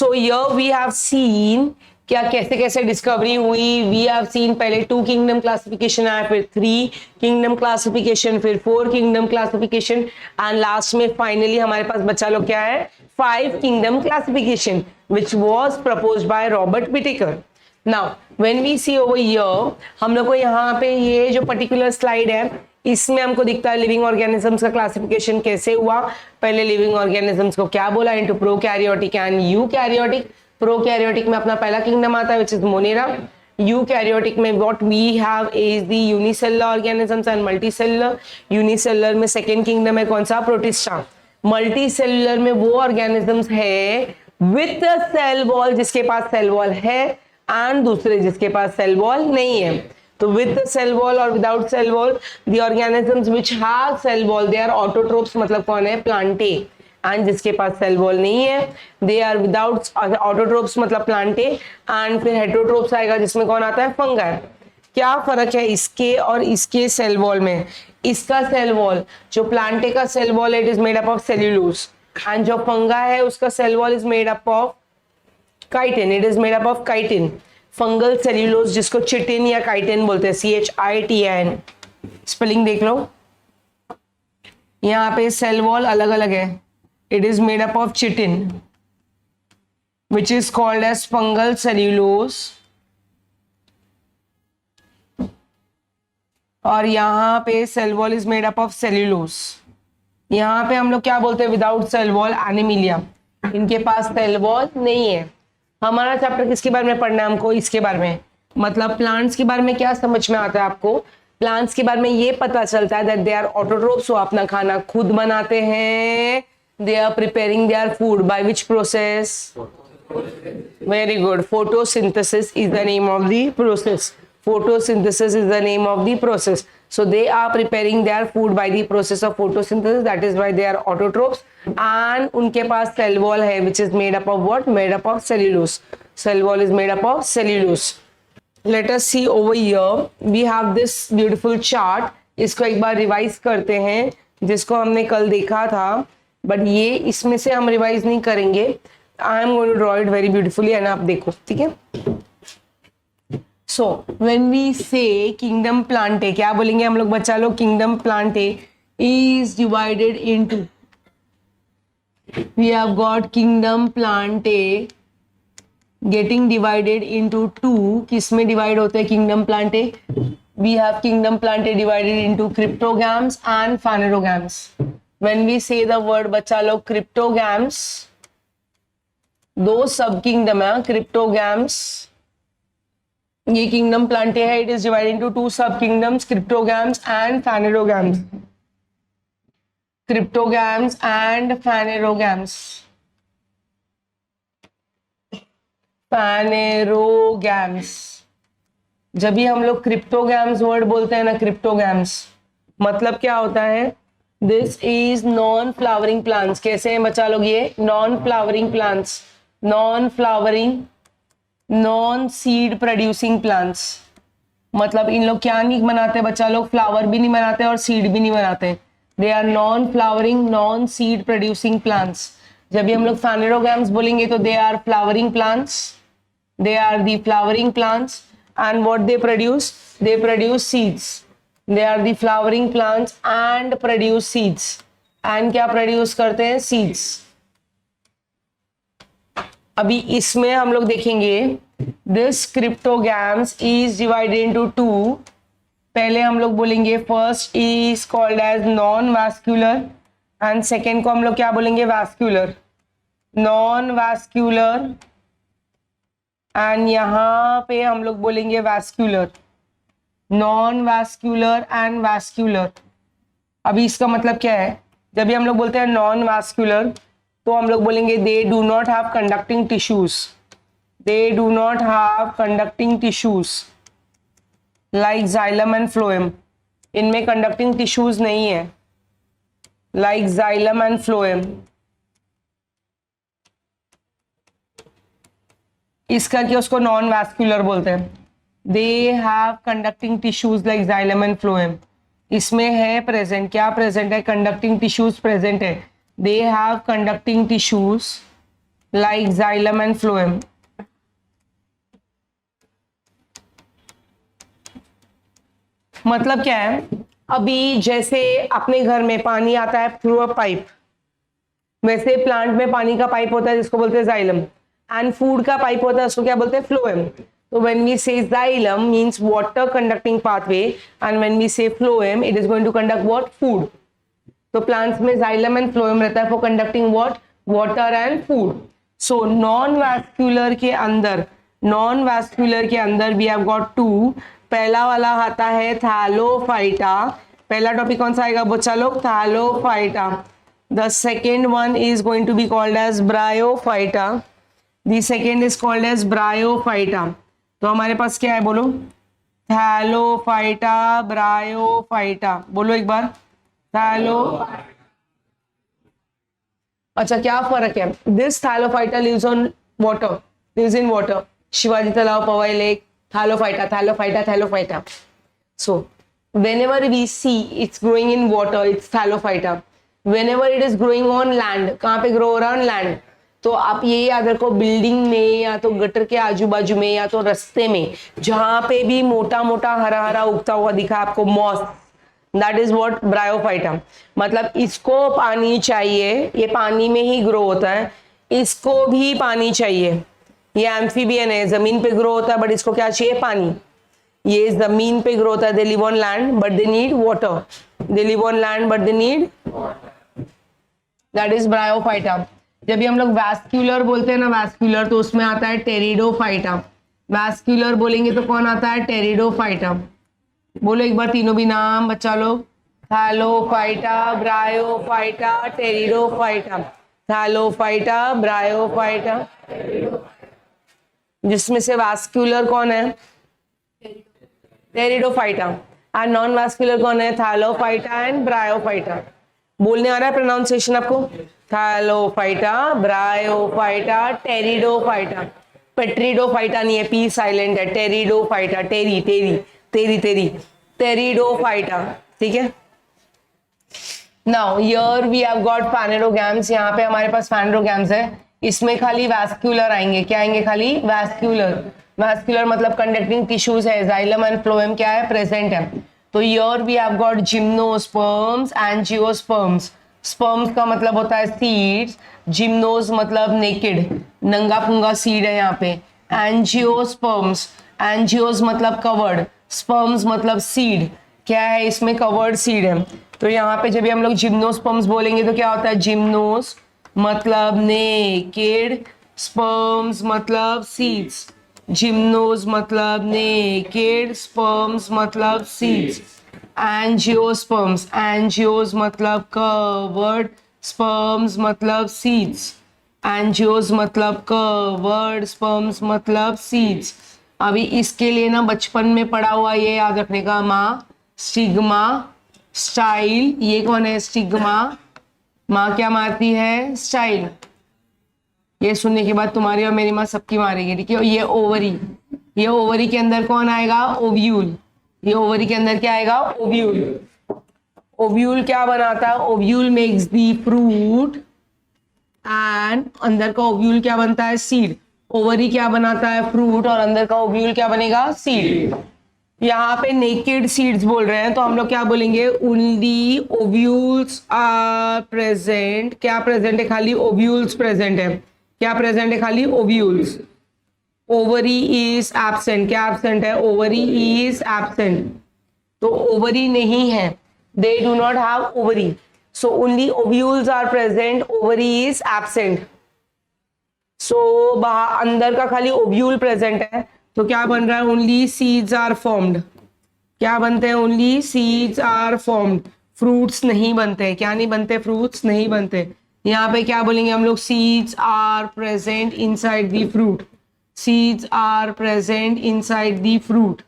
So here we have seen क्या कैसे कैसे डिस्कवरी हुई. वी हैव सीन पहले 2 किंगडम क्लासिफिकेशन आया, फिर 3 किंगडम क्लासिफिकेशन, फिर 4 किंगडम क्लासिफिकेशन एंड लास्ट में फाइनली हमारे पास बच्चा लोग क्या है 5 kingdom classification which was proposed by Robert Whittaker. Now when we see over here, हम लोग को यहाँ पे ये जो पर्टिकुलर स्लाइड है इसमें हमको दिखता है लिविंग ऑर्गेनिजम्स का क्लासिफिकेशन कैसे हुआ. पहले लिविंग ऑर्गेनिजम्स को क्या बोला into prokaryotic and eukaryotic. Prokaryotic में अपना पहला किंगडम आता है विच इज मोनेरा. यूकैरियोटिक में what we have is the unicellular organisms and multicellular. Unicellular में सेकेंड किंगडम है कौन सा, प्रोटिस्टा. मल्टीसेलुलर में वो ऑर्गेनिजम्स है विथ सेल वॉल जिसके पास सेल वॉल है एंड दूसरे जिसके पास सेल वॉल नहीं है. तो विथ सेल वॉल और without cell wall the organisms which have cell wall they are autotrophs, मतलब कौन है प्लांटे. एंड जिसके पास सेल वॉल नहीं है दे आर विदाउट ऑटोट्रोप्स मतलब प्लांटे. एंड फिर हेटेरोट्रोप्स आएगा जिसमें कौन आता है फंगाई. क्या फर्क है इसके और इसके सेल वॉल में. इसका सेल वॉल जो प्लांटे का cell wall it is made up of cellulose and जो फंगा है उसका cell wall is made up of chitin. It is made up of chitin. Fungal cellulose जिसको चिटिन या chitin बोलते हैं, CHITIN. स्पेलिंग देख लो, यहाँ पे सेल वॉल अलग अलग है. It is made up of chitin which is called as fungal cellulose. और यहाँ पे cell wall is made up of cellulose. यहाँ पे हम लोग क्या बोलते हैं विदाउट सेल वॉल एनिमिलिया. इनके पास सेल वॉल नहीं है. हमारा चैप्टर किसके बारे में पढ़ना है हमको, इसके बारे में. मतलब प्लांट्स के बारे में क्या समझ में आता है आपको. प्लांट्स के बारे में ये पता चलता है दैट दे आर ऑटोट्रोप्स. वो अपना खाना खुद बनाते हैं. They are preparing their food by which process. Very good. Photosynthesis is the name of the process. Photosynthesis is the name of the process. So they are preparing their food by the process of photosynthesis. That is why they are autotrophs. And उनके पास cell wall है which is made up of what? Made up of cellulose. Cell wall is made up of cellulose. Let us see over here. We have this beautiful chart. इसको एक बार revise करते हैं जिसको हमने कल देखा था. बट ये इसमें से हम रिवाइज नहीं करेंगे. I am going to draw it very beautifully and आप देखो ठीक है. So when we say kingdom Plantae, क्या बोलेंगे हम लोग बच्चा लोग. kingdom Plantae is divided into, we have got kingdom Plantae getting divided into 2. किस में डिवाइड होते हैं kingdom Plantae. We have kingdom Plantae divided into cryptogams and phanerogams. When we say the word बच्चा लोग cryptogams, 2 सब kingdom है cryptogams. ये kingdom plantae है. It is divided into 2 sub kingdoms cryptogams and phanerogams. Cryptogams and phanerogams. Phanerogams. जब भी हम लोग क्रिप्टोगैम्स वर्ड बोलते हैं ना, क्रिप्टोगैम्स मतलब क्या होता है. This is non flowering plants. कैसे हैं बच्चा लोग ये non flowering plants. Non flowering non seed producing plants. मतलब इन लोग क्या नहीं बनाते बच्चा लोग, फ्लावर भी नहीं बनाते और सीड भी नहीं बनाते. They are non flowering non seed producing plants. जब भी हम लोग फैनेरोगैम्स बोलेंगे तो they are flowering plants. They are the flowering plants and what they produce seeds. They are the flowering plants and produce seeds. And क्या produce करते हैं, seeds. अभी इसमें हम लोग देखेंगे this cryptogams is divided into 2. पहले हम लोग बोलेंगे first is called as non vascular and second को हम लोग क्या बोलेंगे, वैस्कुलर. नॉन वैस्कुलर एंड यहाँ पे हम लोग बोलेंगे vascular. Non vascular and vascular. अभी इसका मतलब क्या है. जब भी हम लोग बोलते हैं नॉन वैस्कुलर तो हम लोग बोलेंगे दे do not have conducting tissues. They do not have conducting tissues like xylem and phloem. इनमें कंडक्टिंग टिश्यूज नहीं है लाइक जाइलम एंड फ्लोएम. इस करके उसको नॉन वैस्कुलर बोलते हैं. They have conducting tissues like xylem and phloem. इसमें है प्रेजेंट, क्या प्रेजेंट है, कंडक्टिंग टिश्यूज प्रेजेंट है. They have conducting tissues like xylem and phloem. मतलब क्या है, अभी जैसे अपने घर में पानी आता है थ्रू अ पाइप, वैसे प्लांट में पानी का पाइप होता है जिसको बोलते हैं जाइलम, एंड फूड का पाइप होता है उसको क्या बोलते हैं, फ्लोएम. तो when we say xylem means water conducting pathway, and when we say phloem it is going to conduct what, food. तो प्लांट्स में जाइलम एंड फ्लोएम रहता है for conducting what, water and food. So non vascular के अंदर we have got to. पहला वाला आता है थैलोफाइटा. पहला टॉपिक कौन सा आएगा बच्चा लोग, Thallophyta. The second one is going to be called as Bryophyta. The second is called as Bryophyta. तो हमारे पास क्या है बोलो, थैलोफाइटा, ब्रायोफाइटा. बोलो एक बार, थैलो. अच्छा क्या फर्क है, this thallophyta lives on water, lives in water. Shivaji तालाब, Powai lake, thallophyta. So whenever we see it's growing in water, it's thallophyta. Whenever it is growing on land, कहाँ पे ग्रो हो रहा है, लैंड. तो आप ये याद रखो, बिल्डिंग में या तो गटर के आजू बाजू में या तो रास्ते में जहां पे भी मोटा मोटा हरा हरा उगता हुआ दिखा आपको, moss, that is what, Bryophyta. मतलब इसको पानी चाहिए, ये पानी में ही ग्रो होता है, इसको भी पानी चाहिए. ये एम्फीबियन है, जमीन पे ग्रो होता है बट इसको क्या चाहिए, पानी. ये जमीन पे ग्रो होता है, they live on land but they need water. They live on land but they need, that is bryophyta. जब भी हम लोग वैस्क्यूलर बोलते हैं ना, वैस्क्यूलर, तो उसमें आता है टेरिडोफाइटा. वैस्क्यूलर बोलेंगे तो कौन आता है, टेरिडोफाइटा. बोलो एक बार तीनों भी नाम बच्चा लोग, Thallophyta, Bryophyta, pteridophyta. Thallophyta, bryophyta. जिसमें से वास्कुलर कौन है, टेरिडोफाइटा, एंड नॉन वास्कुलर कौन है, थैलोफाइटा एंड ब्रायोफाइटा. बोलने आ रहा है प्रोनाउंसिएशन आपको, थैलोफाइटा, ब्रायोफाइटा, टेरिडोफाइटा. पेट्रिडोफाइटा नहीं है, पी साइलेंट है, टेरिडोफाइटा, टेरी टेरी तेरी तेरी, टेरिडोफाइटा. ठीक है. Now here we have got phanerogams. यहाँ पे हमारे पास फैनेरोगैम्स है, इसमें खाली वैस्कुलर आएंगे. क्या आएंगे, खाली वैस्कुलर. वैस्कुलर मतलब कंडक्टिंग टिश्यूज है, जाइलम एंड फ्लोएम क्या है, प्रेजेंट है. तो here we have got gymnosperms, angiosperms. Sperms का मतलब होता है सीड्स, जिम्नोस मतलब नेकेड, नंगा पुंगा सीड है यहाँ पे. एंजियोस्पर्म्स, एंजियोस मतलब कवर्ड, स्पर्म्स मतलब सीड. क्या है इसमें, कवर्ड सीड है. तो यहाँ पे जब भी हम लोग जिम्नोस्पर्म्स बोलेंगे तो क्या होता है, जिम्नोस मतलब नेकेड, स्पर्म्स मतलब सीड्स. जिम्नोस मतलब नेकेड, स्पर्म्स मतलब सीड्स. एंजियोस्पर्म्स, एंजियोस मतलब कवर्ड, स्पर्म्स मतलब सीड्स. एंजियोस मतलब कवर्ड, स्पर्म्स मतलब सीड्स. अभी इसके लिए ना बचपन में पढ़ा हुआ ये याद रखने का, माँ स्टिग्मा, स्टाइल. ये कौन है, स्टिग्मा. माँ क्या मारती है, स्टाइल. ये सुनने के बाद तुम्हारी और मेरी माँ सबकी मारेगी. ठीक है. ये ओवरी, ये ओवरी के अंदर कौन आएगा, ओव्यूल. ये ओवरी के अंदर क्या आएगा, ओव्यूल. ओव्यूल क्या बनाता है, ovule makes the fruit, and अंदर का ओव्यूल क्या बनता है, सीड. ओवरी क्या बनाता है, फ्रूट, और अंदर का ओव्यूल क्या बनेगा, सीड. यहाँ पे नेकेड सीड्स बोल रहे हैं तो हम लोग क्या बोलेंगे, ओनली ओव्यूल्स आर प्रेजेंट. क्या प्रेजेंट है, खाली ओव्यूल्स प्रेजेंट है. क्या प्रेजेंट है, खाली ओव्यूल्स. Ovary is absent. क्या एब्सेंट है, ओवरी इज एब्सेंट. तो ओवरी नहीं है, they do not have ovary. So only ovules are present, ovary is absent. So बाहर अंदर का खाली ओव्यूल प्रेजेंट है. तो क्या बन रहा है, ओनली सीड्स आर फॉर्म्ड. क्या बनते हैं, only seeds are formed. Fruits नहीं बनते. क्या नहीं बनते, फ्रूट्स नहीं बनते. यहाँ पे क्या बोलेंगे हम लोग, seeds are present inside the fruit. Seeds are present inside the fruit.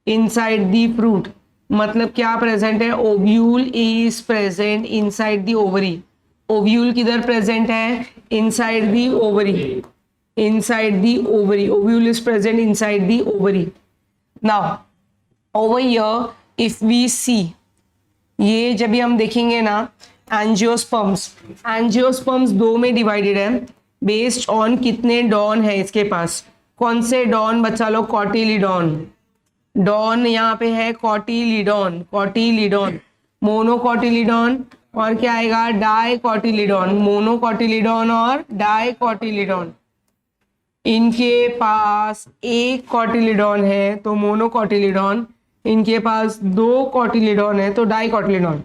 Inside the fruit मतलब क्या प्रेजेंट है, ovule is present inside the ovary. Ovule किधर प्रेजेंट है, inside the ovary. inside the ovary, ovule is present inside the ovary. Now over here if we see, ये जब भी हम देखेंगे ना, एंजियोस्पर्म्स. एंजियोस्पर्म्स दो में डिवाइडेड है. बेस्ड ऑन कितने डॉन है इसके पास। कौन से डॉन बच्चा लोग? कॉटिलीडॉन। डॉन यहाँ पे है कॉटिलीडॉन, कॉटिलीडॉन, मोनोकॉटिलीडॉन और क्या आएगा? डाइकॉटिलीडॉन। मोनोकॉटिलीडॉन और डाइकॉटिलीडॉन। इनके पास एक कॉटिलीडॉन है तो मोनोकॉटिलीडॉन, इनके पास दो कॉटिलीडॉन है तो डाइकॉटिलीडॉन।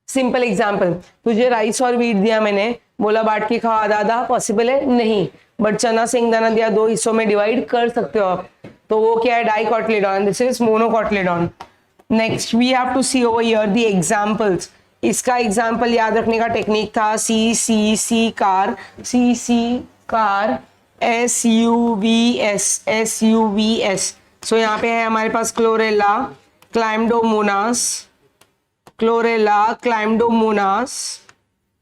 सिंपल एग्जाम्पल, तुझे राइस और व्हीट दिया मैंने, बोला बांट के खाओ आधा आधा, पॉसिबल है? नहीं। बट चना सिंगदाना दिया, दो हिस्सों में डिवाइड कर सकते हो आप, तो वो क्या है? Dicotyledon. This is monocotyledon. Next we have to see over here the examples. इसका एग्जांपल याद रखने का टेक्निक था C car, C car, SUVS। So यहाँ पे है हमारे पास chlorella, chlamydomonas.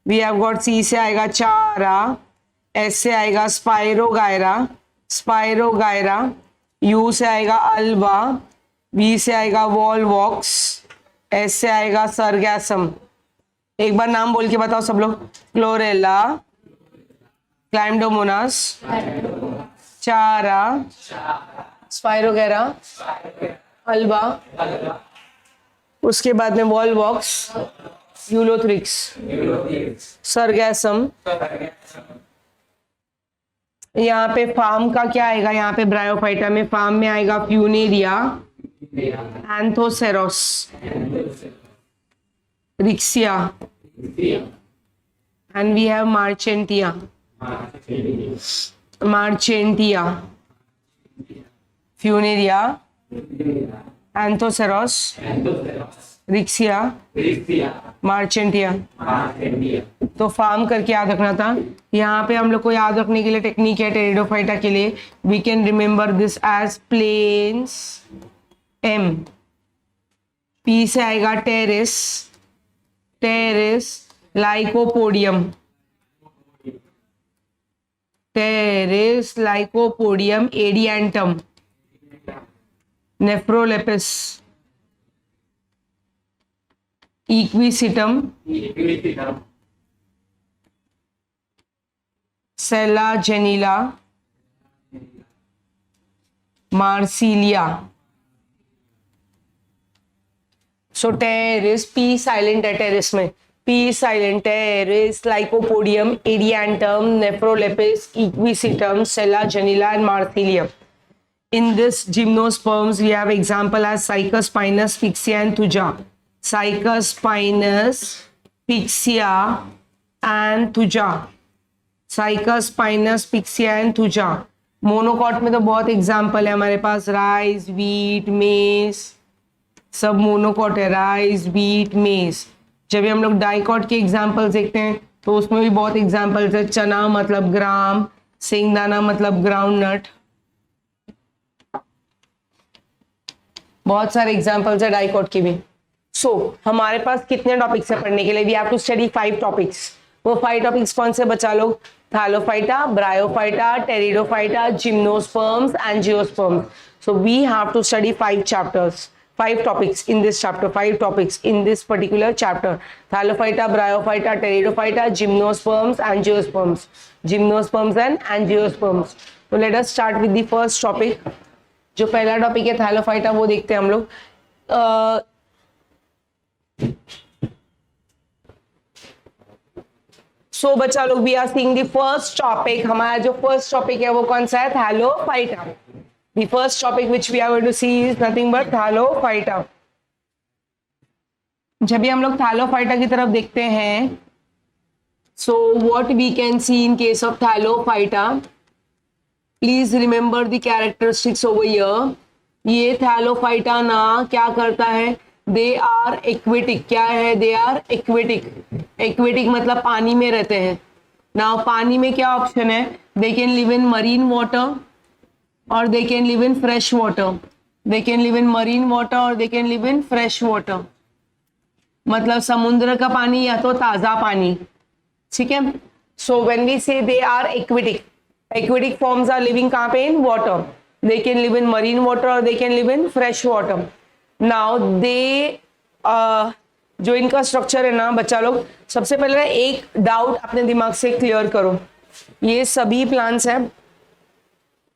We have got C से आएगा चारा, एस से आएगा स्पाइरोगायरा, यू से आएगा अल्वा, वी से आएगा वॉलवॉक्स, एस से आएगा सरगैसम। एक बार नाम बोल के बताओ सब लोग। क्लोरेला, क्लाइम्डोमोनास, चारा, स्पाइरोगैरा, अल्वा, उसके बाद में वॉलवॉक्स, यूलोथ्रिक्स, सरगैसम। यहाँ पे फार्म का क्या आएगा? यहाँ पे ब्रायोफाइटा में फार्म में आएगा funaria, एंथोसेरोस, Riccia, and we have marchantia, funaria, एंथोसेरोस, riccia, marchantia. तो फार्म करके याद रखना था। यहाँ पे हम लोग को याद रखने के लिए टेक्निक है टेरिडोफाइटा के लिए, we can remember this as planes M. P से आएगा Pteris, Lycopodium, Adiantum, Nephrolepis, Equisetum, Selaginella, Marsilea. So Pteris, P silent है टेरिस में, P silent, Pteris, Lycopodium, Adiantum, Nephrolepis, Equisetum, Selaginella and Marsilea. In this gymnosperms, we have example as Cycas pinus, Pyxia and Thuja. Cycas pinus, Pyxia and Thuja. Cycas pinus, Pyxia and Thuja. Monocot में तो बहुत example है हमारे पास, rice, wheat, मेज, सब monocot है, rice, wheat, मेज. जब हम लोग डाइकॉट के एग्जाम्पल्स देखते हैं तो उसमें भी बहुत एग्जाम्पल्स है. चना मतलब ग्राम, सिंगदाना मतलब ग्राउंड नट, बहुत सारे एग्जाम्पल्स है डाइकॉट के भी. हमारे पास कितने टॉपिक्स है पढ़ने के लिए? We have to study 5 topics. वो 5 टॉपिक्स कौन से बचा लोग? Thallophyta, Bryophyta, Pteridophyta, gymnosperms and angiosperms. So we have to study 5 chapters, 5 topics in this chapter, 5 topics in this particular chapter. Thallophyta, Bryophyta, Pteridophyta, Gymnosperms and Geosperms. Gymnosperms and Angiosperms. So let us start with the first topic. जो पहला topic है Thallophyta वो देखते हैं हम लोग. So बच्चा लोग we are seeing the first topic. हमारा जो फर्स्ट टॉपिक है वो कौन सा है? Thallophyta. The first topic which we are going to see is nothing but Thallophyta. जब भी हम लोग Thallophyta की तरफ देखते हैं, so what we can see in case of Thallophyta, please remember the characteristics over here. ये Thallophyta ना क्या करता है? They are aquatic. क्या है? They are aquatic. Aquatic मतलब पानी में रहते हैं. Now पानी में क्या ऑप्शन है? They can live in marine water or they can live in fresh water. They can live in marine water or they can live in fresh water. मतलब समुद्र का पानी या तो ताजा पानी. ठीक है. So when we say they are aquatic, aquatic forms are living कहाँ पे? In water. They can live in marine water or they can live in fresh water. Now they जो इनका स्ट्रक्चर है ना बच्चा लोग, सबसे पहले एक डाउट अपने दिमाग से क्लियर करो. ये सभी प्लांट्स हैं,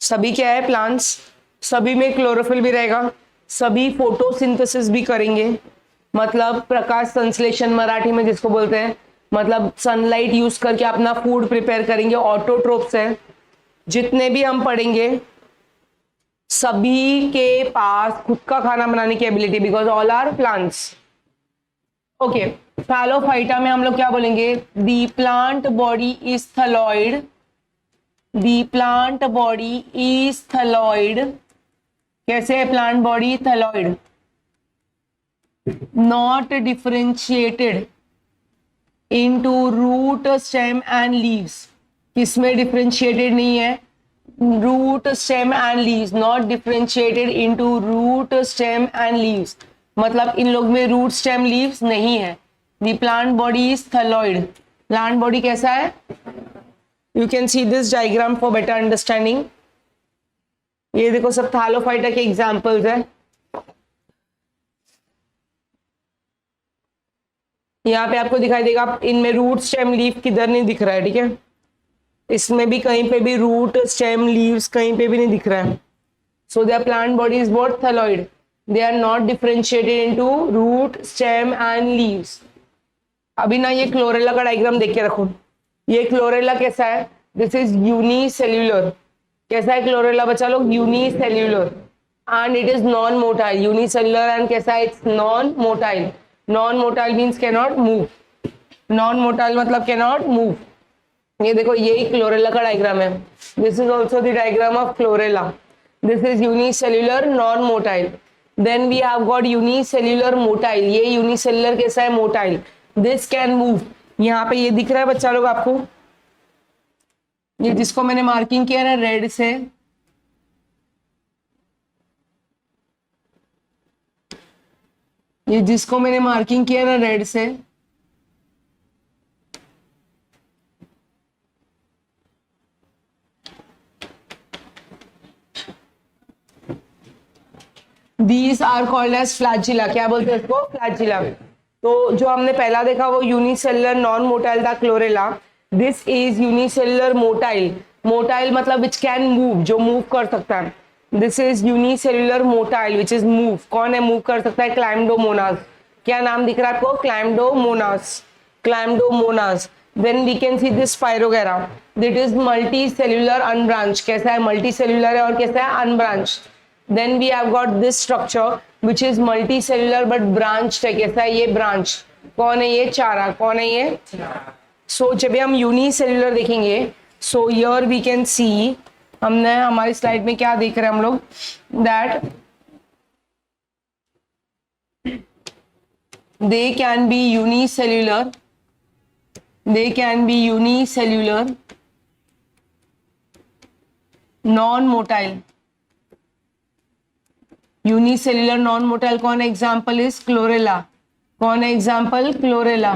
सभी क्या है प्लांट्स, सभी में क्लोरोफिल भी रहेगा, सभी फोटोसिंथेसिस भी करेंगे, मतलब प्रकाश संश्लेषण मराठी में जिसको बोलते हैं, मतलब सनलाइट यूज करके अपना फूड प्रिपेयर करेंगे। ऑटोट्रोप्स है, जितने भी हम पढ़ेंगे सभी के पास खुद का खाना बनाने की ability, because all are plants. Okay, Thallophyta में हम लोग क्या बोलेंगे, the plant body is thalloid, the plant body is thalloid. कैसे है plant body, thalloid, not differentiated into root stem and leaves. किसमें डिफरेंशिएटेड नहीं है, root stem and leaves, not differentiated into root stem and leaves, मतलब इन लोग में root stem leaves नहीं है। The plant body is thalloid. Plant body कैसा है, you can see this diagram for better understanding. ये देखो सब थैलोफाइटा के एग्जांपल्स है। यहाँ पे आपको दिखाई देगा, इनमें रूट स्टेम लीफ किधर नहीं दिख रहा है, ठीक है, इसमें भी कहीं पे भी रूट स्टेम लीव्स कहीं पे भी नहीं दिख रहा है। So their plant body is what, thalloid, they are not differentiated into root stem and leaves. अभी ना ये क्लोरेला का डायग्राम देख के रखो, ये क्लोरेला कैसा है, दिस इज यूनिसेल्यूलर। कैसा है क्लोरेला बच्चा लोग, unicellular, and it is non motile. Unicellular and कैसा है, it's non motile. Non motile means cannot move, non motile मतलब कैनॉट मूव। ये देखो यही क्लोरेला का डायग्राम है, this is also the diagram of Chlorella. This is unicellular non motile, then we have got unicellular motile. ये unicellular कैसा है, motile, this can move. यहाँ पे ये दिख रहा है बच्चा लोग आपको, ये जिसको मैंने मार्किंग किया ना रेड से, ये जिसको मैंने मार्किंग किया ना रेड से, These are called as flagella। क्या बोलते हैं इसको, flagella। तो जो हमने पहला देखा वो यूनिसेलुलर नॉन मोटाइल था chlorella, this is unicellular motile. Motile मतलब विच कैन मूव, जो मूव कर सकता है। This is unicellular motile which is move. कौन है मूव कर सकता है, क्लाइम्डोमोनास। क्या नाम दिख रहा है आपको, Chlamydomonas, Chlamydomonas. Then we can see this Spirogyra, that is multi cellular unbranched. कैसा है, मल्टी सेल्यूलर है और कैसा है, unbranched. Then we have got this structure which is multicellular but branched है। कैसा है, ये ब्रांच। कौन है ये, चारा। कौन है ये, सो जब हम यूनिसेल्युलर देखेंगे, so here we can see, हमने हमारी स्लाइड में क्या देख रहे हैं हम लोग, that they can be unicellular, they can be unicellular non motile। Unicellular non motile कौन है, एग्जाम्पल इज क्लोरेला। कौन है एग्जाम्पल, क्लोरेला।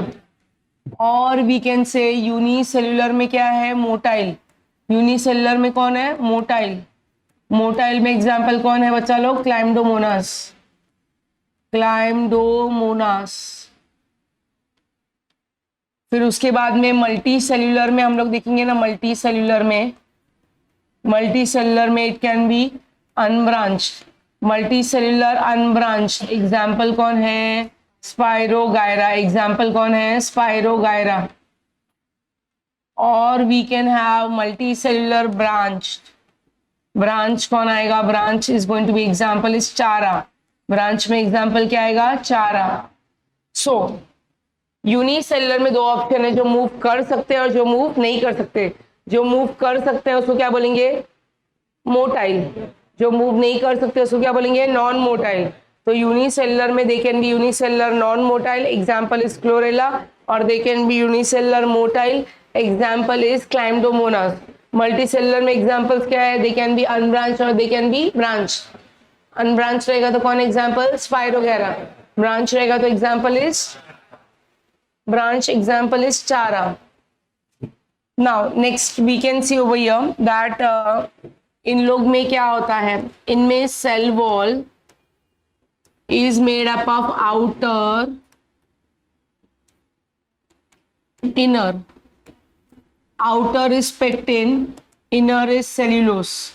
और वी कैन से यूनिसेल्युलर में क्या है, मोटाइल। यूनिसेल्युलर में कौन है, मोटाइल। मोटाइल में एग्जाम्पल कौन है बच्चा लोग, क्लाइम्डोमोनास, क्लाइम्डोमोनास। फिर उसके बाद में मल्टी सेल्युलर में हम लोग देखेंगे ना, मल्टी सेल्युलर में, मल्टी सेल्युलर में it can be unbranched, multicellular unbranched. Example कौन है, स्पाइरोगायरा। एग्जाम्पल कौन है, स्पाइरोगायरा। और we can have multicellular branched. Branch कौन आएगा, branch is going to be, example is Chara. Branch में एग्जाम्पल क्या आएगा, चारा। सो यूनिसेल्युलर में दो ऑप्शन है, जो मूव कर सकते हैं और जो मूव नहीं कर सकते। जो मूव कर सकते हैं उसको क्या बोलेंगे, मोटाइल। जो मूव नहीं कर सकते उसको क्या बोलेंगे, नॉन मोटाइल। तो यूनिसेल्युलर में they can be unicellular non motile, example is Chlorella. और they can be unicellular motile, example is Chlamydomonas. Multicellular में एग्जाम्पल्स क्या है, दे कैन बी अनब्रांच और they can be branched. Unbranched रहेगा तो कौन एग्जाम्पल, स्पाइरोगेरा। ब्रांच रहेगा तो example is branched, example is Chara. Now next we can see over here that इन लोग में क्या होता है, इनमें cell wall is made up of outer, inner outer is pectin, inner is cellulose.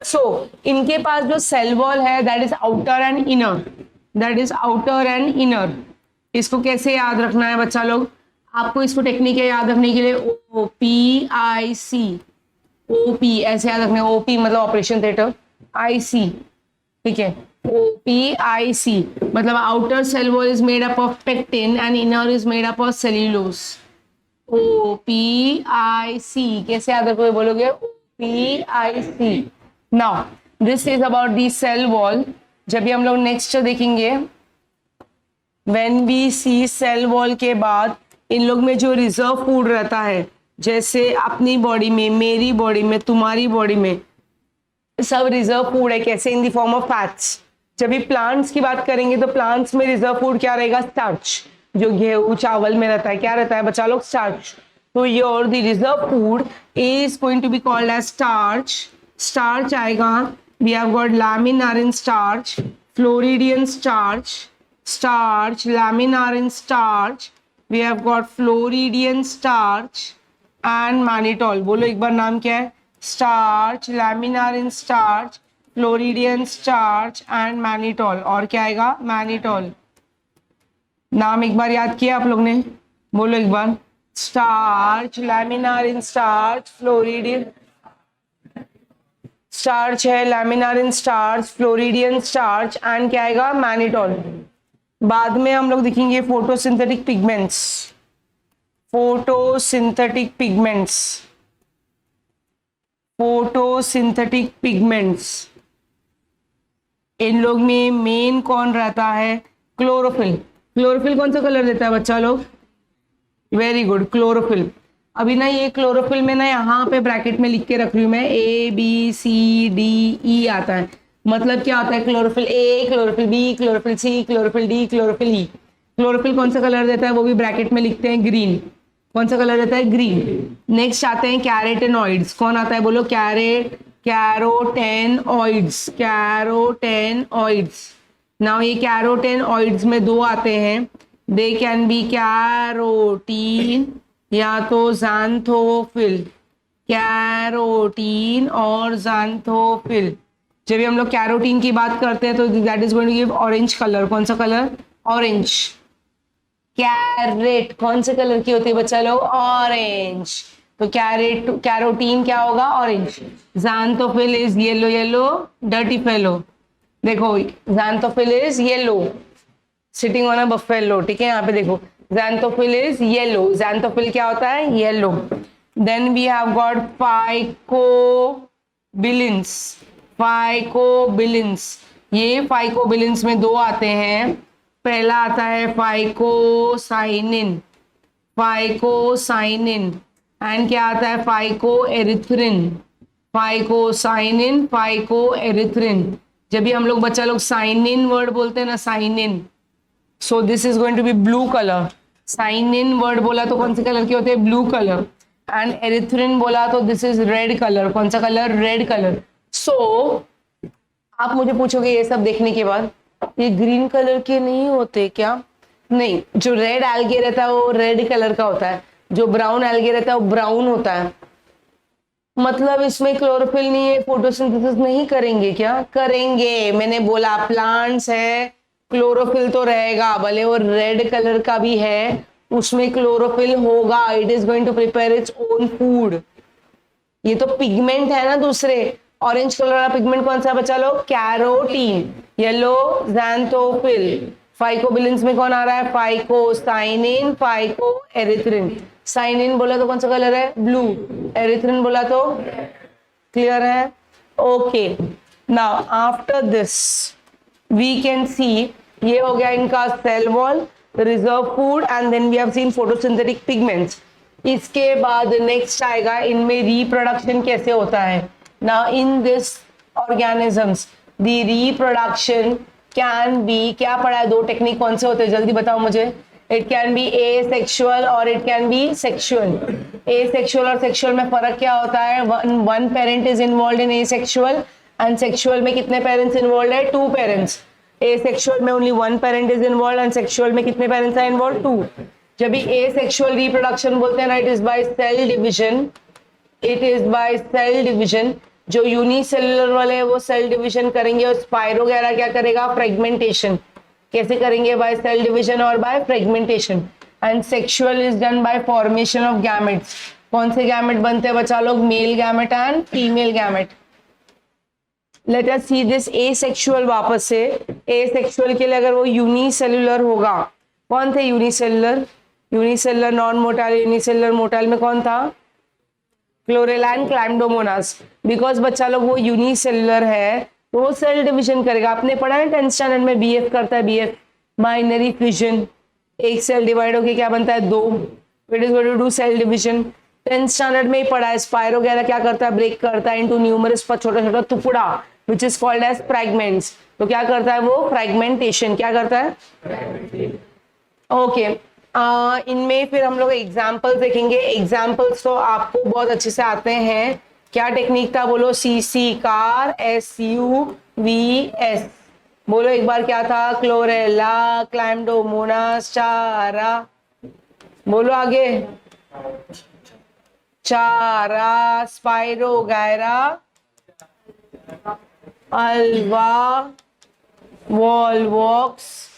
So इनके पास जो सेल वॉल है that is outer and inner, that is outer and inner. इसको कैसे याद रखना है बच्चा लोग? आपको इसको टेक्निक है याद रखने के लिए, OPIC, OP ऐसे याद रखना है. OP मतलब ऑपरेशन थिएटर, IC, ठीक है. OPIC मतलब outer cell wall is made up of pectin and inner is made up of cellulose. OPIC कैसे याद रखोगे? बोलोगे OPIC. Now this is about the cell wall. जब भी हम लोग नेक्स्ट देखेंगे, when we see cell wall के बाद इन लोग में जो रिजर्व फूड रहता है, जैसे अपनी बॉडी में, मेरी बॉडी में, तुम्हारी बॉडी में, सब रिजर्व फूड है. कैसे? In the form of fats. जब भी प्लांट्स की बात करेंगे तो प्लांट्स में रिजर्व फूड क्या रहेगा? स्टार्च. जो गेहूं चावल में रहता है, क्या रहता है बच्चा लोग? स्टार्च. तो your the reserve food is going to be called as starch. Starch आएगा. We have got laminarin starch, floridean starch, starch, laminarin starch. We have got floridean starch and mannitol. बोलो एक बार नाम क्या है? Starch, laminarin starch, floridean starch and mannitol. और क्या आएगा? मैनिटॉल. नाम एक बार याद किया आप लोग ने? बोलो एक बार. Starch, laminarin starch, floridean starch है, laminarin starch, floridean starch and क्या आएगा? मैनिटॉल. बाद में हम लोग देखेंगे photosynthetic pigments. Photosynthetic pigments, photosynthetic pigments. इन लोग में मेन कौन रहता है? क्लोरोफिल. क्लोरोफिल कौन सा कलर देता है बच्चा लोग? Very good, chlorophyll. अभी ना ये क्लोरोफिल में ना यहाँ पे ब्रैकेट में लिख के रख रही हूँ मैं, ABCDE आता है. मतलब क्या होता है? Chlorophyll A, chlorophyll B, chlorophyll C, chlorophyll D, chlorophyll E. Chlorophyll कौन सा कलर देता है वो भी ब्रैकेट में लिखते हैं, ग्रीन. कौन सा कलर देता है? ग्रीन. नेक्स्ट आते हैं कैरोटेनॉइड्स. कौन आता है? बोलो. Carotenoids, carotenoids. नाउ ये कैरोटेनॉइड्स में दो आते हैं. दे कैन बी कैरोटीन या तो ज़ैंथोफिल. कैरोटीन और ज़ैंथोफिल. जब भी हम लोग कैरोटीन की बात करते हैं तो that is going to give orange colour. कौन सा कलर? ऑरेंज. कैरेट कौन से कलर की होती है बच्चा लोग? ऑरेंज. तो कैरोटीन क्या होगा? Orange. Xanthophyll is yellow, yellow dirty fellow. देखो xanthophyll is yellow, sitting on a buffalo. ठीक है, यहाँ पे देखो ज़ैंथोफिल इज येलो. ज़ैंथोफिल क्या होता है? Yellow. Then we have got phycobilins. Phycobilins. ये फाइकोबिलिन्स में दो आते हैं. पहला आता है फाइकोसाइनिन. फाइकोसाइनिन. एंड क्या आता है? फाइकोएरिथ्रिन. Phycocyanin, phycoerythrin. जब भी हम लोग बच्चा लोग साइनिन वर्ड बोलते हैं ना, cyanin, so this is going to be blue colour. Cyanin word बोला तो कौन से कलर के होते हैं? Blue colour. एंड एरिथ्रिन बोला तो दिस इज रेड कलर. कौन सा कलर? Red colour. सो आप मुझे पूछोगे ये सब देखने के बाद, ये ग्रीन कलर के नहीं होते क्या? नहीं, जो रेड एल्गे रहता है वो रेड कलर का होता है, जो ब्राउन एल्गे रहता है वो ब्राउन होता है. मतलब इसमें क्लोरोफिल नहीं है, फोटोसिंथेसिस नहीं करेंगे क्या? करेंगे. मैंने बोला प्लांट्स है, क्लोरोफिल तो रहेगा, भले वो रेड कलर का भी है, उसमें क्लोरोफिल होगा. It is going to prepare its own food. ये तो पिगमेंट है ना दूसरे. ऑरेंज कलर वाला पिगमेंट कौन सा बचा लो? कैरोटीन. Yellow xanthophyll. फाइकोबिलिन्स में कौन आ रहा है? Phycocyanin, phycoerythrin. साइनिन बोला तो कौन सा कलर है? ब्लू. एरिथ्रिन बोला तो क्लियर है? Okay. Now after this we can see, ये हो गया इनका cell wall, reserve food and then we have seen photosynthetic pigments. इसके बाद नेक्स्ट आएगा इनमें रिप्रोडक्शन कैसे होता है. Now in this organisms the reproduction can be, क्या पढ़ा है? दो टेक्निक कौन से होते हैं जल्दी बताओ मुझे. इट कैन बी एसेक्सुअल और it can B sexual. Asexual और सेक्सुअल में फर्क क्या होता है? One parent is involve in asexual and sexual में कितने पेरेंट्स इन्वॉल्व है? 2 पेरेंट्स। एसेक्सुअल में only 1 parent is involve and sexual में कितने पेरेंट्स आर इन्वॉल्व? 2। जब भी एसेक्सुअल रिप्रोडक्शन बोलते हैं ना, it is by cell division, it is by cell division. जो यूनिसेलुलर वाले हैं वो सेल डिवीजन करेंगे और स्पाइरो वगैरह क्या करेगा? फ्रेगमेंटेशन। कैसे करेंगे? बाय सेल डिवीजन और by fragmentation. And sexual is done by formation of gametes. कौन से गैमेट बनते हैं बच्चा लोग? Male gamete and female gamete. Late us see this asexual वापस से। एसेक्सुअल के लिए अगर वो यूनिसेलुलर होगा, कौन थे unicellular? Unicellular non motile, unicellular motile में कौन था? Chlorella and क्लैम्डोमोनास। बिकॉज बच्चा लोग वो यूनिसेलुलर है तो वो सेल डिवीजन करेगा। आपने पढ़ा है 10th स्टैंडर्ड में बीएफ करता है, बीएफ बाइनरी फिजन। एक सेल डिवाइड होके क्या बनता है? 2। It is going to do cell division. 10th standard में ही पढ़ा है। स्पाइरो वगैरह क्या करता है? ब्रेक करता है इनटू न्यूमरस छोटा छोटा टुकड़ा which is called as fragments. तो क्या करता है वो? फ्रैगमेंटेशन। क्या करता है? ओके इनमें फिर हम लोग एग्जाम्पल्स देखेंगे। एग्जाम्पल्स तो आपको बहुत अच्छे से आते हैं। क्या टेक्निक था? बोलो। CC car, SUVS। बोलो एक बार क्या था? क्लोरेला, क्लैम्डोमोनास, चारा। बोलो आगे। Chara, Spirogyra, Ulva, Volvox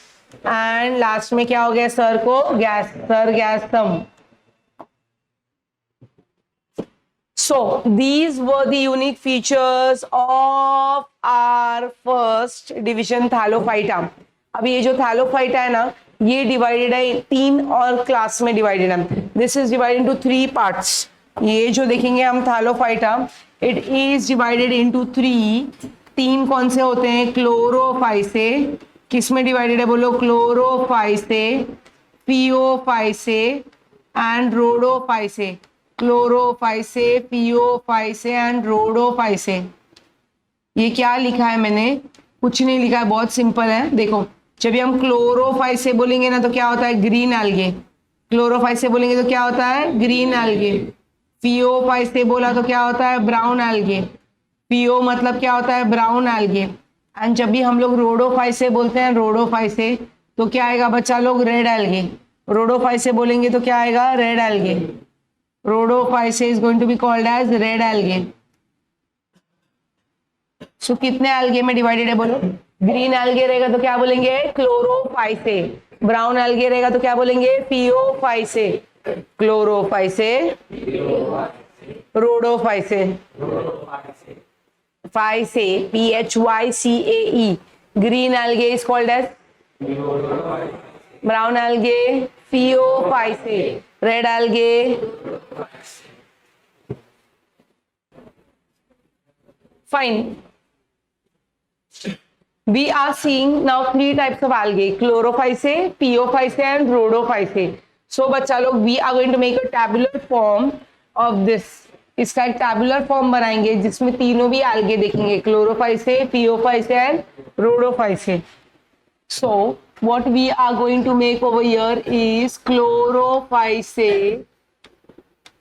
and last में क्या हो गया सर को? गैस, सर गैसम। So these were the unique features of our first division Thallophyta। अब ये जो Thallophyta है ना, ये डिवाइडेड है 3 और क्लास में डिवाइडेड है। This is divided into 3 parts. ये जो देखेंगे हम Thallophyta, it is divided into 3 कौन से होते हैं? क्लोरोफाइसे। किस में डिवाइडेड है? बोलो। क्लोरोफाइसे, पियोफाइसे एंड रोडोफाइसे। क्लोरोफाइसे, पियोफाइसे एंड रोडोफाइसे। ये क्या लिखा है मैंने? कुछ नहीं लिखा है, बहुत सिंपल है। देखो जब भी हम क्लोरोफाइसे बोलेंगे ना तो क्या होता है? Green algae. क्लोरोफाइसे बोलेंगे तो क्या होता है? Green algae. पियोफाइसे बोला तो क्या होता है? Brown algae. पियो मतलब क्या होता है? Brown algae. एंड जब भी हम लोग रोडोफाइसे बोलते हैं, रोडोफाइसे, तो क्या आएगा बच्चा लोग? Red algae. रोडोफाइसे बोलेंगे तो क्या आएगा? Red algae. Rhodophyceae is going to be called as red algae। So कितने algae में डिवाइडेड है? बोलो। ग्रीन algae रहेगा तो क्या बोलेंगे? क्लोरोफाइसे। ब्राउन algae रहेगा तो क्या बोलेंगे? Phaeophyceae. Chlorophyceae, Rhodophyceae, phyceae, PHYCAE। Green algae is called as brown algae, Phaeophyceae. Red algae, fine। We are seeing now 3 types of algae: chlorophyceae, piophyceae and rhodophyceae। So बच्चा लोग we are going to make a tabular form of this। इसका एक tabular form बनाएंगे जिसमें तीनों भी algae देखेंगे: chlorophyceae, piophyceae and rhodophyceae। So what we are going to make over here is chlorophyceae,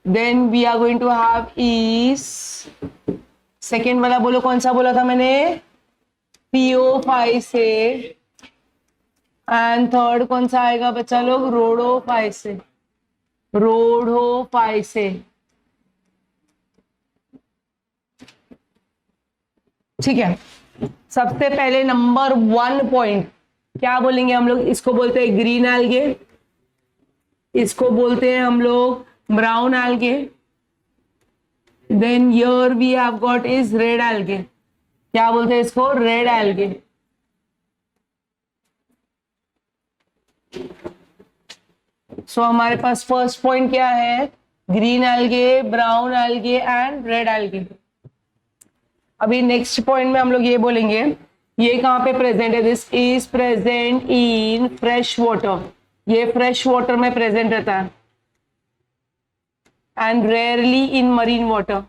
then we are going to have is second वाला बोलो कौन सा बोला था मैंने? पियोफाइसेae एंड थर्ड कौन सा आएगा बच्चा लोग? रोडोफाइसेae। रोडोफाइसेae। ठीक है। सबसे पहले नंबर 1 पॉइंट क्या बोलेंगे हम लोग? इसको बोलते हैं ग्रीन एल्गे, इसको बोलते हैं हम लोग brown algae, then here we have got is red algae. क्या बोलते हैं इसको? Red algae. सो हमारे पास फर्स्ट पॉइंट क्या है? Green algae, brown algae and red algae. अभी नेक्स्ट पॉइंट में हम लोग ये बोलेंगे, ये कहां पे प्रेजेंट है? This is present in fresh water. ये फ्रेश वाटर में प्रेजेंट रहता है and rarely in marine water.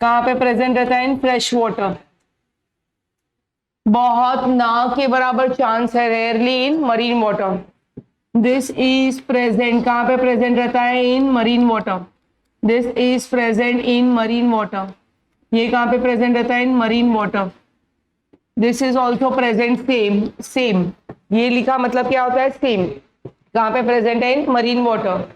कहां पे प्रेजेंट रहता है? In fresh water. बहुत ना के बराबर चांस है, rarely in marine water. This is present, कहाँ पे प्रेजेंट रहता है? In marine water. This is present in marine water, ये कहाँ पे प्रेजेंट रहता है? In marine water. This is also present, same same, ये लिखा मतलब क्या होता है? सेम। कहाँ पे प्रेजेंट है? In marine water.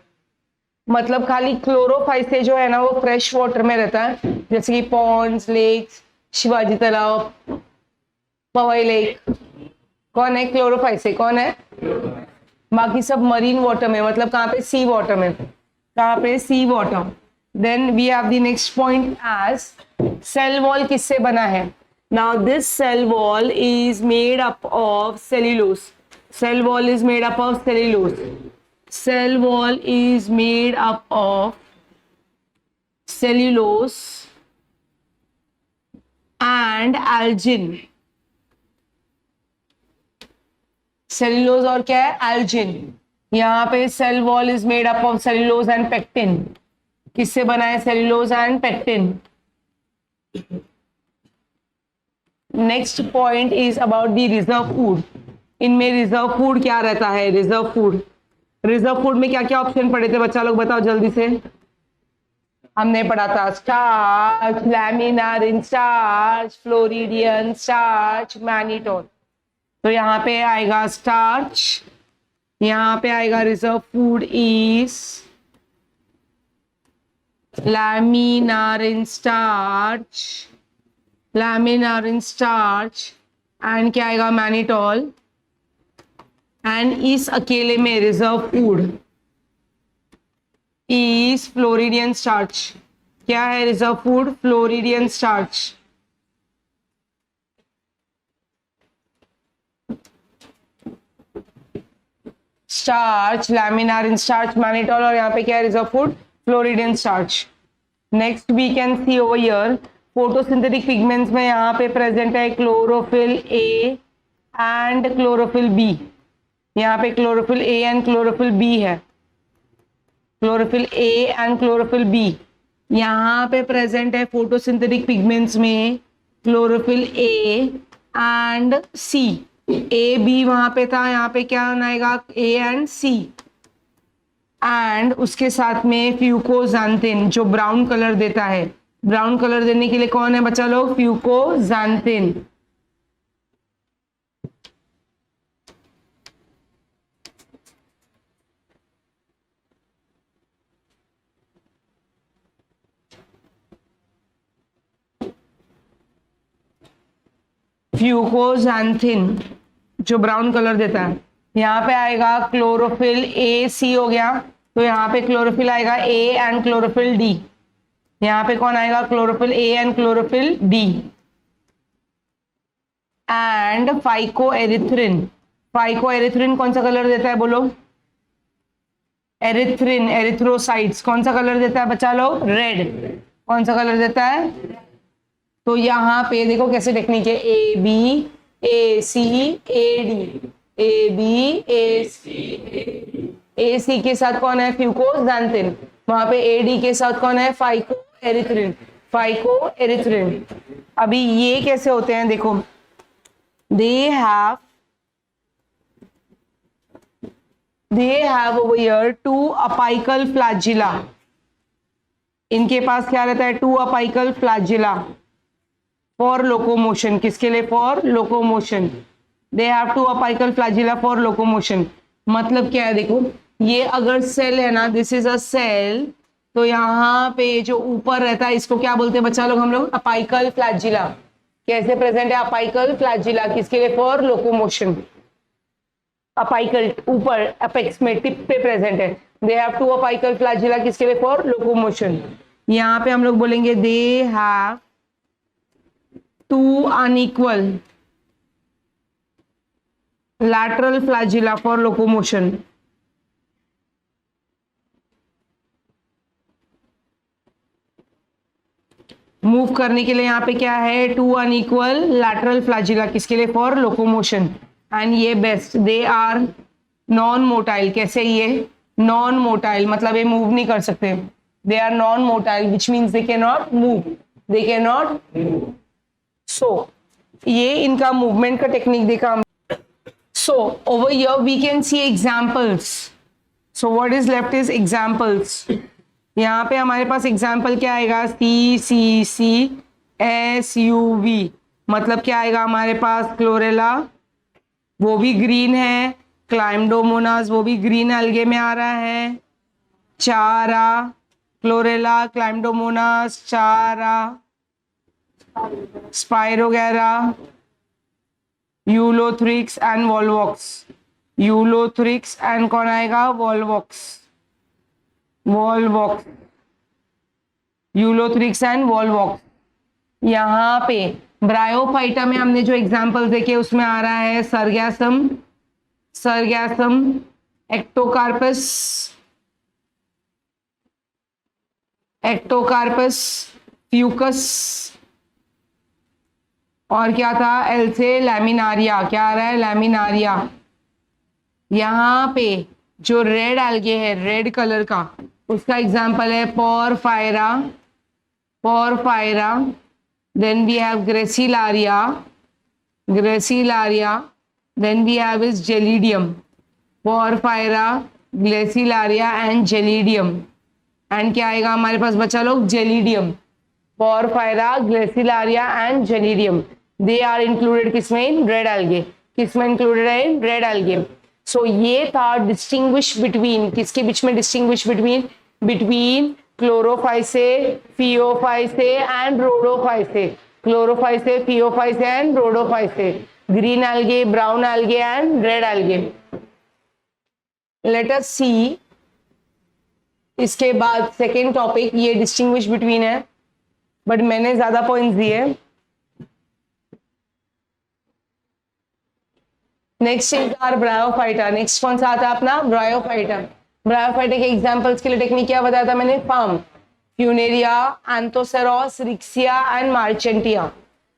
मतलब खाली क्लोरोफाइसे जो है ना वो फ्रेश वाटर में रहता है, जैसे कि पॉन्ड्स, लेक्स, शिवाजी तालाब, पवई लेक। कौन है? क्लोरोफाइसे। कौन है? बाकी सब मरीन वाटर में, मतलब कहाँ पे? सी वाटर में। कहाँ पे? Sea water. Then we have the next point as cell wall किससे बना है? Now this cell wall is made up of cellulose. Cell wall is made up of cellulose. Cell wall is made up of cellulose and algin. सेल्यूलोज और क्या है? Algin. यहाँ पे cell wall is made up of cellulose and pectin. किससे बना है? Cellulose and pectin. Next point is about the reserve food. इनमें रिजर्व फूड क्या रहता है? रिजर्व फूड, रिजर्व फूड में क्या क्या ऑप्शन पढ़े थे बच्चा लोग? बताओ जल्दी से। हमने पढ़ा था starch, laminarin starch, floridean starch, mannitol. तो यहाँ पे आएगा स्टार्च, यहाँ पे आएगा reserve food is laminarin starch, laminarin starch, and क्या आएगा? मैनिटोल। एंड इस अकेले में reserve food is floridean starch. क्या है reserve food? Floridean starch. Starch, laminarin starch, mannitol, और यहाँ पे क्या है? Reserve food floridean starch. Next we can see over here photosynthetic pigments में यहाँ पे प्रेजेंट है chlorophyll A and chlorophyll B. यहाँ पे chlorophyll A and chlorophyll B है। Chlorophyll A and chlorophyll B यहाँ पे प्रेजेंट है फोटोसिंथेटिक पिगमेंट्स में, chlorophyll A and C. A B वहां पे था, यहाँ पे क्या आएगा? ए एंड सी। एंड उसके साथ में फ्यूकोजांथिन जो ब्राउन कलर देता है। ब्राउन कलर देने के लिए कौन है बच्चा लोग? फ्यूकोजांथिन। फ्यूकोजांथिन जो ब्राउन कलर देता है। यहाँ पे आएगा क्लोरोफिल ए सी हो गया, तो यहाँ पे क्लोरोफिल आएगा ए एंड क्लोरोफिल डी। यहाँ पे कौन आएगा? Chlorophyll A and chlorophyll D. And phycoerythrin. Phycoerythrin कौन सा कलर देता है? बोलो। एरिथ्रिन, एरिथ्रोसाइट्स कौन सा कलर देता है बच्चा लोग? रेड। कौन सा कलर देता है? तो यहाँ पे देखो कैसे टेक्निक है, A B A C A D, A B A C के साथ कौन है? फ्यूकोजांथिन। वहां पे ए डी के साथ कौन है? फाइकोएरिथ्रिन। फाइकोएरिथ्रिन। अभी ये कैसे होते हैं देखो, they have over here two apical flagella. इनके पास क्या रहता है? two apical flagella for locomotion. किसके लिए? for locomotion. they have two apical flagella for locomotion. मतलब क्या है देखो, ये अगर सेल है ना, दिस इज अ सेल, तो यहाँ पे जो ऊपर रहता है इसको क्या बोलते हैं बच्चा लोग? हम लोग अपाइकल फ्लैजिला। कैसे प्रेजेंट है अपाइकल फ्लैजिला? किसके लिए? For locomotion. अपाइकल ऊपर अपेक्स में टिप पे प्रेजेंट है। They have two apical flagella किसके लिए? For locomotion. यहाँ पे हम लोग बोलेंगे they have two unequal lateral flagella for locomotion. Move करने के लिए यहाँ पे क्या है? टू अनइक्वल लैटरल फ्लैजिला किसके लिए? For locomotion. एंड ये best, they are non motile. कैसे? ये नॉन मोटाइल मतलब ये मूव नहीं कर सकते। They are non motile which means they can not move, they can not move. So ये इनका मूवमेंट का टेक्निक देखा हम. So over here we can see examples. So what is left is examples. यहाँ पे हमारे पास एग्जाम्पल क्या आएगा, CCCSUV, मतलब क्या आएगा हमारे पास, क्लोरेला वो भी ग्रीन है, क्लाइमडोमोनास वो भी ग्रीन एल्गे में आ रहा है, चारा, Chlorella, Chlamydomonas, Chara, Spirogyra, Ulothrix and Volvox, Ulothrix and कौन आएगा, Volvox, Volvox, Ulothrix and Volvox. यहाँ पे ब्रायोफाइटा में हमने जो एग्जांपल देखे उसमें आ रहा है सरगैसम, सरगैसम, एक्टोकार्पस, एक्टोकार्पस, फ्यूकस, और क्या था एल से लैमिनारिया, क्या आ रहा है, लैमिनारिया. यहाँ पे जो रेड एल्गे है रेड कलर का, उसका एग्जांपल है Porphyra, Porphyra. Then we have Gracilaria, Gracilaria. Then we have is Gelidium, Porphyra, Gracilaria and Gelidium. And क्या आएगा हमारे पास बच्चा लोग, Gelidium, Porphyra, Gracilaria and Gelidium. They are included किसमें, इन रेड एल्गे. किसमें इंक्लूडेड है, इन रेड एल्गे. सो ये था डिस्टिंग्विश बिटवीन, किसके बीच में distinguish between, between Chlorophyceae, Phaeophyceae and Rhodophyceae, Chlorophyceae, Phaeophyceae and Rhodophyceae, green algae, brown algae and red algae. Let us see. इसके बाद सेकेंड टॉपिक, ये डिस्टिंग्विश बिटवीन है बट मैंने ज्यादा पॉइंट्स दिए. Next is our Bryophyta. Next कौन सा आता है अपना, ब्रायोफाइटा. ब्रायोफाइटा के एग्जांपल्स के लिए टेक्निक क्या बताया था मैंने, फार्म, Funaria, एंथोसेरोस, Riccia and Marchantia.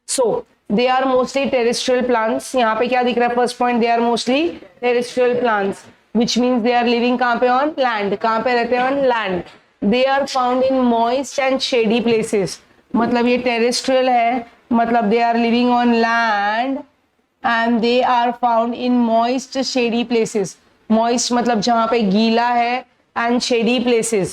So they are mostly terrestrial plants. यहाँ पे क्या दिख रहा है, first point, they are mostly terrestrial plants, which means they are living कहाँ पे, ऑन लैंड. कहाँ पे रहते हैं, on land. They are found in moist and shady places, मतलब ये टेरेस्ट्रियल है, मतलब they are living on land and they are found in moist shady places. moist मतलब जहाँ पे गीला है, and shady places.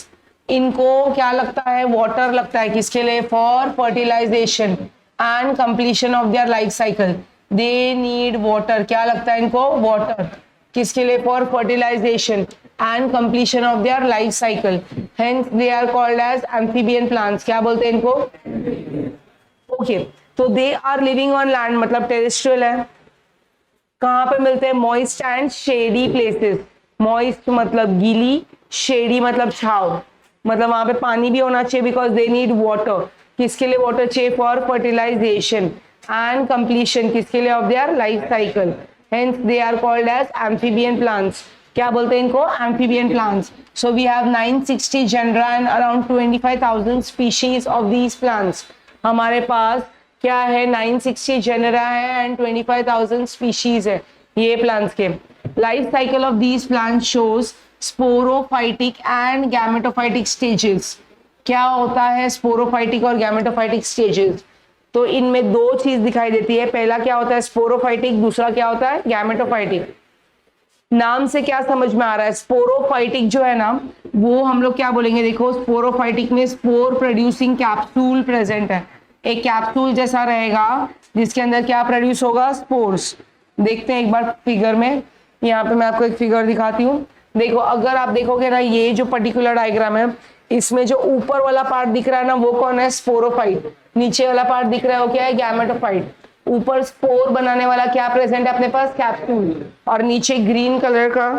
इनको क्या लगता है, water लगता है, किसके लिए, for fertilization and completion of their life cycle. they need water, क्या लगता है इनको, water, किसके लिए, for fertilization and completion of their life cycle. hence they are called as amphibian plants. क्या बोलते हैं इनको, okay. तो they are living on land मतलब टेरेस्ट्रियल है. कहाँ पे मिलते हैं, moist and shady places. Moist मतलब गीली, शेडी मतलब छाव, मतलब वहां पे पानी भी होना चाहिए, बिकॉज दे नीड वाटर. किसके लिए वाटर चाहिए, फॉर फर्टिलाइजेशन एंड कंप्लीशन, किसके लिए, of their life cycle. Hence they are called as amphibian plants. क्या बोलते हैं इनको, amphibian plants. So we have 960 genera and around 25,000 species of these plants. हमारे पास क्या है, 960 जेनरा है एंड 25,000 स्पीशीज है ये प्लांट्स के. Life cycle of these plants shows sporophytic and gametophytic stages. क्या होता है स्पोरोफाइटिक और गैमेटोफाइटिक स्टेजेस, तो इनमें दो चीज दिखाई देती है. पहला क्या होता है स्पोरोफाइटिक, दूसरा क्या होता है गैमेटोफाइटिक. नाम से क्या समझ में आ रहा है, स्पोरोफाइटिक जो है ना, वो हम लोग क्या बोलेंगे, देखो स्पोरोफाइटिक में स्पोर प्रोड्यूसिंग कैप्सूल प्रेजेंट है. एक कैप्सूल जैसा रहेगा जिसके अंदर क्या प्रोड्यूस होगा, स्पोर्स. देखते हैं एक बार फिगर में, यहाँ पे मैं आपको एक फिगर दिखाती हूँ. देखो अगर आप देखोगे ना, ये जो पर्टिकुलर डायग्राम है, इसमें जो ऊपर वाला पार्ट दिख रहा है ना, वो कौन है, स्पोरोफाइट. नीचे वाला पार्ट दिख रहा है वो क्या है, गैमेटोफाइट. ऊपर स्पोर बनाने वाला क्या प्रेजेंट है अपने पास, कैप्सूल, और नीचे ग्रीन कलर का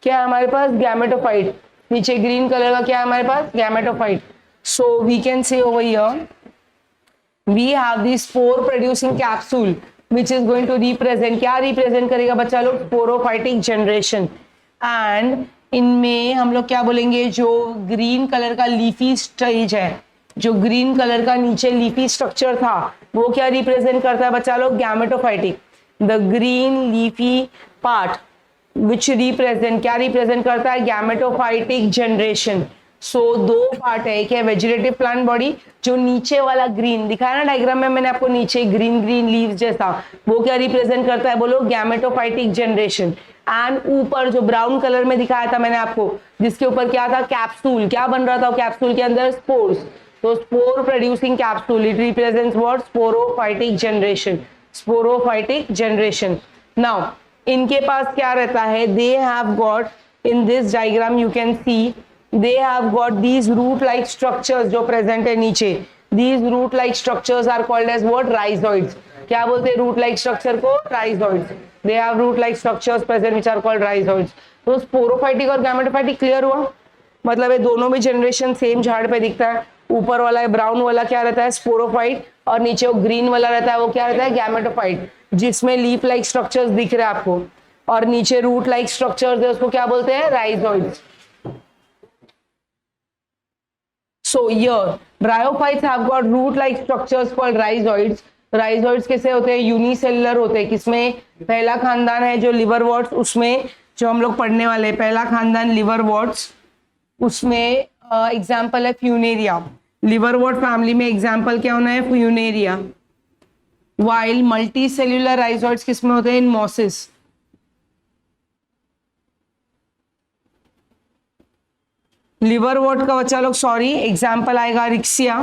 क्या है हमारे पास, गैमेटोफाइट. नीचे ग्रीन कलर का क्या है हमारे पास, gametophyte. So we can say over here we have the spore producing capsule which is going to represent, क्या represent करेगा बच्चा लोग, sporophytic generation. and इनमें हम लोग क्या बोलेंगे, जो ग्रीन कलर का लीफी स्टेज है, जो ग्रीन कलर का नीचे लीफी स्ट्रक्चर था, वो क्या रिप्रेजेंट करता है बच्चा लोग, gametophytic. The green leafy part which represent, क्या रिप्रेजेंट करता है, गैमेटोफाइटिक जनरेशन. सो दो पार्ट है, एक है वेजिटेटिव प्लांट बॉडी, जो नीचे वाला ग्रीन दिखाया ना डायग्राम में मैंने आपको, नीचे ग्रीन ग्रीन लीव्स जैसा, वो क्या रिप्रेजेंट करता है बोलो, गैमेटोफाइटिक जनरेशन। एंड ऊपर जो ब्राउन कलर में दिखाया था मैंने आपको, जिसके ऊपर क्या था, कैप्सूल, क्या बन रहा था कैप्सूल के अंदर, स्पोर्स, तो spore producing capsule, it represents what, sporophytic generation, sporophytic generation. Now इनके पास क्या रहता है, they have got, in this diagram you can see, they have got these root like structures जो present है नीचे, these root like structures are called as what, rhizoids। क्या बोलते हैं root like structure को, rhizoids। they have root like structures present which are called rhizoids। तो sporophytic और gametophytic clear हुआ, मतलब ये दोनों में जनरेशन सेम झाड़ पे दिखता है, ऊपर वाला ब्राउन वाला क्या रहता है, स्पोरोफाइट, और नीचे वो ग्रीन वाला रहता है, वो क्या रहता है, गैमेटोफाइट, जिसमें लीफ लाइक स्ट्रक्चर्स दिख रहे हैं आपको, और नीचे रूट लाइक स्ट्रक्चर्स है, उसको क्या बोलते हैं, rhizoids. So here, bryophytes have got root-like structures called rhizoids। rhizoids कैसे होते हैं, यूनिसेलुलर होते हैं। किसमें, पहला खानदान है जो लिवरवर्ट्स, उसमें जो हम लोग पढ़ने वाले हैं, पहला खानदान लिवरवर्ट्स, उसमें एग्जाम्पल है फ्यूनेरिया। लिवरवर्ट फैमिली में एग्जाम्पल क्या होना है, Funaria. While multi cellular rhizoids किसमें होते हैं, इन मॉसिस। लिवरवर्ट का बच्चा लोग सॉरी एग्जाम्पल आएगा रिक्सिया,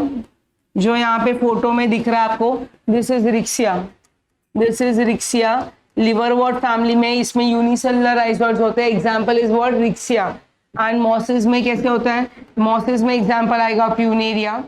जो यहाँ पे फोटो में दिख रहा है आपको, this is Riccia, this is Riccia. Liverwort family में इसमें यूनिसेलुलर राइजोइड्स होते हैं, example is what, Riccia. And mosses में कैसे होता है, मॉसिस में एग्जाम्पल आएगा फ्यूनेरिया।